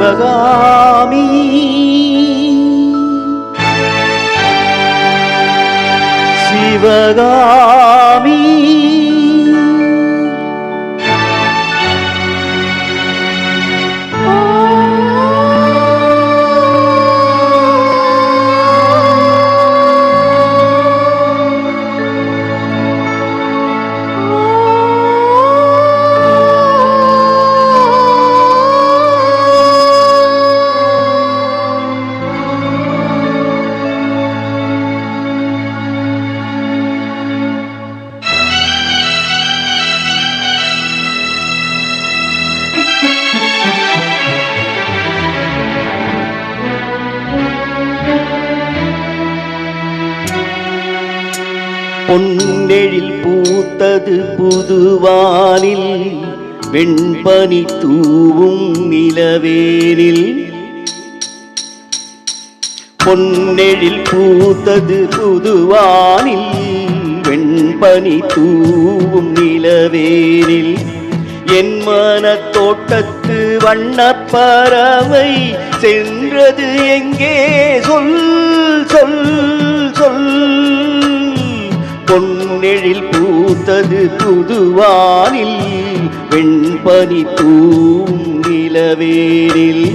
சிவகாமி சிவகாமி பொன்னெழில் பூத்தது புதுவானில் வெண்பனி தூவும் நிலவேனில் பொன்னெழில் பூத்தது புதுவானில் வெண்பனி தூவும் நிலவேனில் என் மனத் தோட்டத்து வண்ணப்பறவை சென்றது எங்கே சொல் சொல் சொல் பொன்னெழில் பூத்தது புதுவானில் வெண்பனி தூவும் நிலவேனில்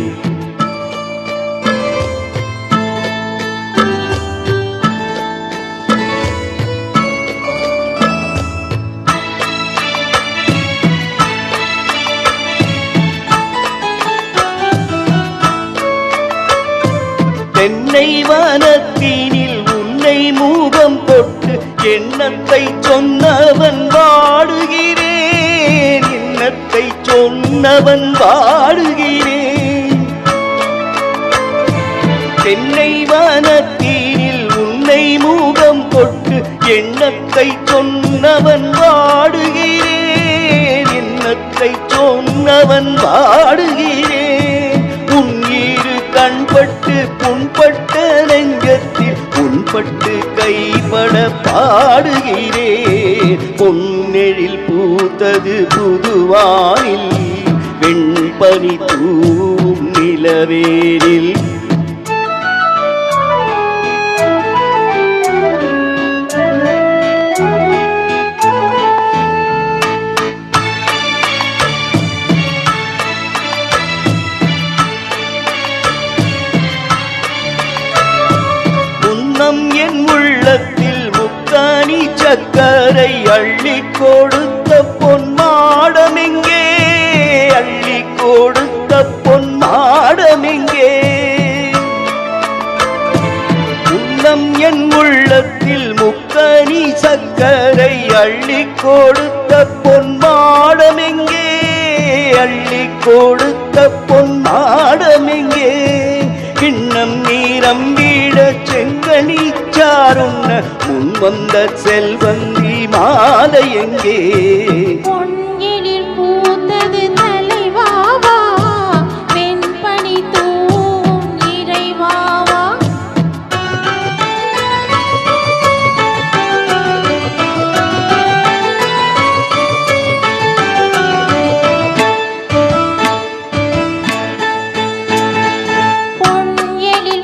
தென்னை வனத்தினில் உன்னை மூகம் தொட்டு எண்ணத்தை சொன்னவன் வாடுகிறேன் எண்ணத்தை சொன்னவன் வாடுகிறேன் தென்னை வனத்தினில் உன்னை மூகம் தொட்டு எண்ணத்தை சொன்னவன் வாடுகிறேன் எண்ணத்தை சொன்னவன் வாடுகிறேன் உன் இரு கண்பட்டு புண்பட்ட நெஞ்சத்தில் புண்பட்டு கைப்பட பாடுகிறேன் பொன்னெழில் பூத்தது புதுவானில் வெண்பனி தூவும் நிலவேனில் என் உள்ளத்தில் முக்காணி சக்கரை அள்ளி கொடுத்த பொன்மாடமெங்கே அள்ளி கொடுத்த பொன்மாடமெங்கே உள்ளம் என் உள்ளத்தில் முக்காணி சக்கரை அள்ளி கொடுத்த பொன்மாடமெங்கே அள்ளி கொடுத்த பொன்மாடமெங்கே கிண்ணம் நீரம் வீட செங்கனி சாருண்ண முன் வந்த செல்வந்தி மாலை எங்கே பொன்னெழில்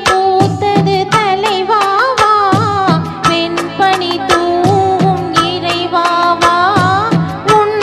பூத்தது தலைவாவா வெண்பனி தூவும் இறைவாவா உன்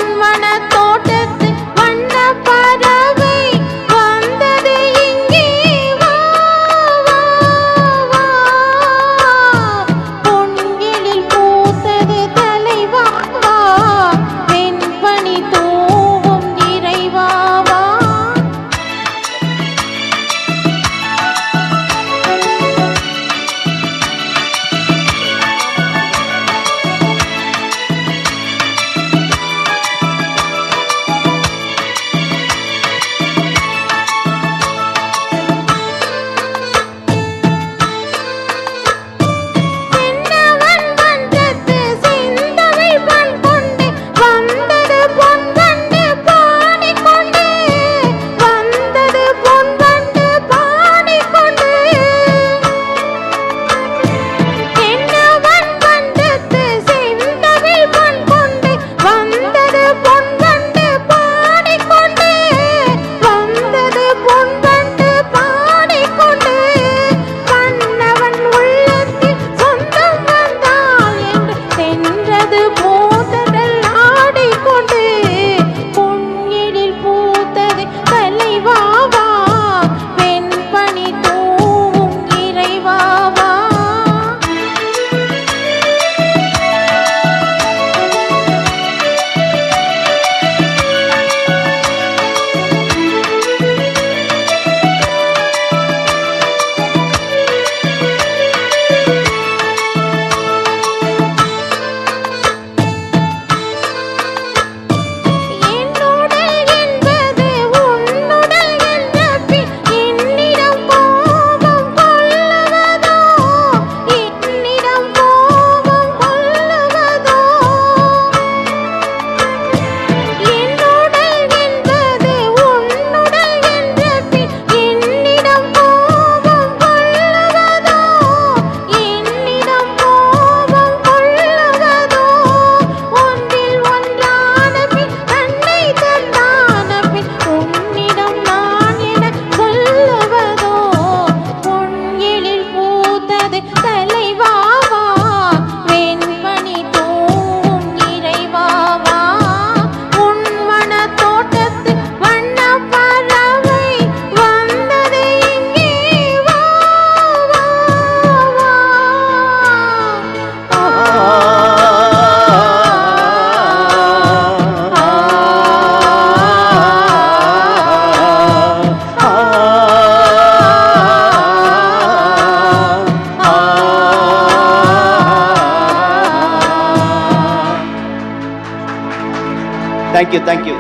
தேங்க்யூ தேங்க்யூ